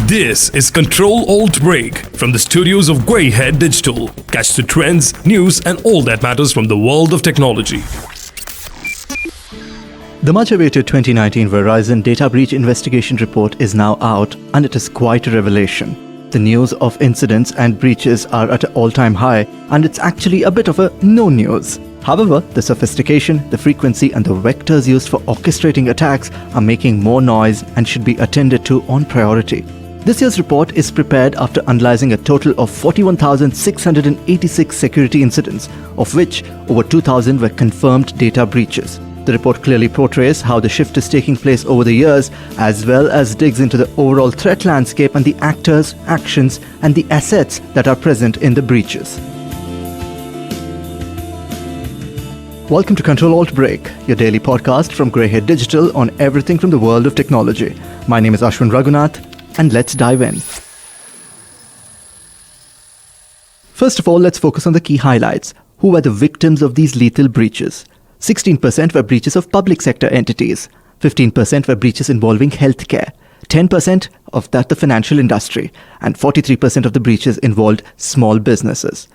This is Control Alt Break from the studios of Greyhead Digital. Catch the trends, news, and all that matters from the world of technology. The much-awaited 2019 Verizon data breach investigation report is now out, and it is quite a revelation. The news of incidents and breaches are at an all-time high, and it's actually a bit of a no news. However, the sophistication, the frequency, and the vectors used for orchestrating attacks are making more noise and should be attended to on priority. This year's report is prepared after analyzing a total of 41,686 security incidents, of which over 2,000 were confirmed data breaches. The report clearly portrays how the shift is taking place over the years, as well as digs into the overall threat landscape and the actors, actions, and the assets that are present in the breaches. Welcome to Control Alt Break, your daily podcast from Greyhead Digital on everything from the world of technology. My name is Ashwin Raghunath, and let's dive in. First of all, let's focus on the key highlights. Who were the victims of these lethal breaches? 16% were breaches of public sector entities, 15% were breaches involving healthcare, 10% of that the financial industry, and 43% of the breaches involved small businesses.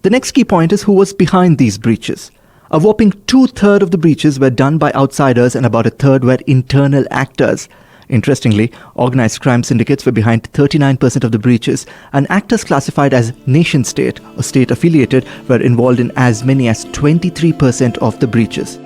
The next key point is who was behind these breaches. A whopping 2/3 of the breaches were done by outsiders and about 1/3 were internal actors. Interestingly, organized crime syndicates were behind 39% of the breaches, and actors classified as nation-state or state-affiliated were involved in as many as 23% of the breaches.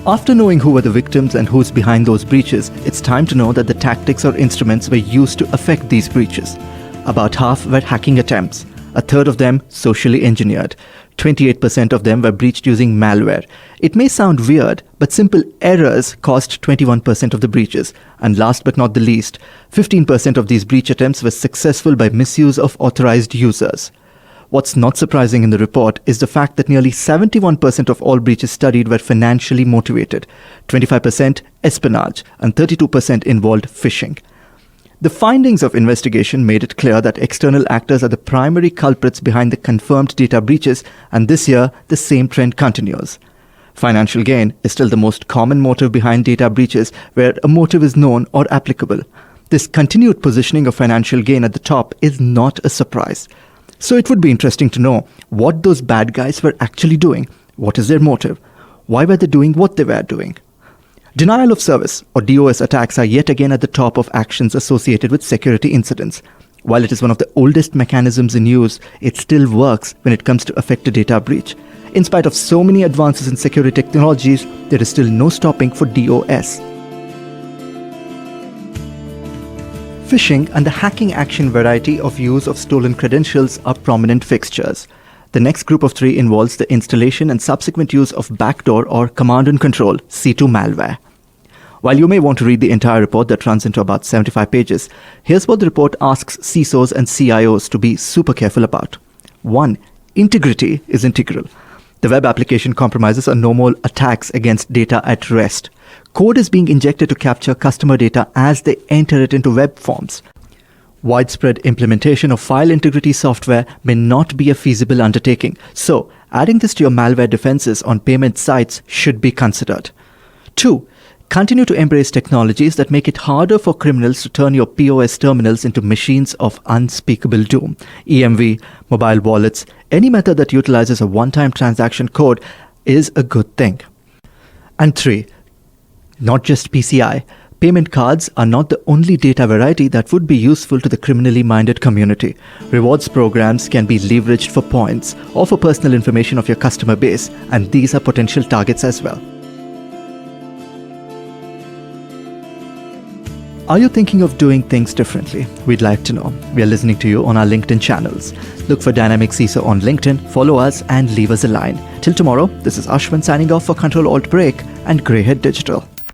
After knowing who were the victims and who's behind those breaches, it's time to know that the tactics or instruments were used to affect these breaches. About half were hacking attempts, 1/3 of them socially engineered. 28% of them were breached using malware. It may sound weird, but simple errors caused 21% of the breaches. And last but not the least, 15% of these breach attempts were successful by misuse of authorized users. What's not surprising in the report is the fact that nearly 71% of all breaches studied were financially motivated, 25% espionage, and 32% involved phishing. The findings of investigation made it clear that external actors are the primary culprits behind the confirmed data breaches, and this year, the same trend continues. Financial gain is still the most common motive behind data breaches, where a motive is known or applicable. This continued positioning of financial gain at the top is not a surprise. So it would be interesting to know what those bad guys were actually doing. What is their motive? Why were they doing what they were doing? Denial of service or DOS attacks are yet again at the top of actions associated with security incidents. While it is one of the oldest mechanisms in use, it still works when it comes to affect a data breach. In spite of so many advances in security technologies, there is still no stopping for DOS. Phishing and the hacking action variety of use of stolen credentials are prominent fixtures. The next group of 3 involves the installation and subsequent use of backdoor or command and control C2 malware. While you may want to read the entire report that runs into about 75 pages, here's what the report asks CISOs and CIOs to be super careful about. 1. Integrity is integral. The web application compromises are normal attacks against data at rest. Code is being injected to capture customer data as they enter it into web forms. Widespread implementation of file integrity software may not be a feasible undertaking, so adding this to your malware defenses on payment sites should be considered. 2. Continue to embrace technologies that make it harder for criminals to turn your POS terminals into machines of unspeakable doom. EMV, mobile wallets, any method that utilizes a one-time transaction code is a good thing. And 3. Not just PCI. Payment cards are not the only data variety that would be useful to the criminally minded community. Rewards programs can be leveraged for points or for personal information of your customer base, and these are potential targets as well. Are you thinking of doing things differently? We'd like to know. We are listening to you on our LinkedIn channels. Look for Dynamic CISO on LinkedIn, follow us, and leave us a line. Till tomorrow, this is Ashwin signing off for Control Alt Break and Greyhead Digital.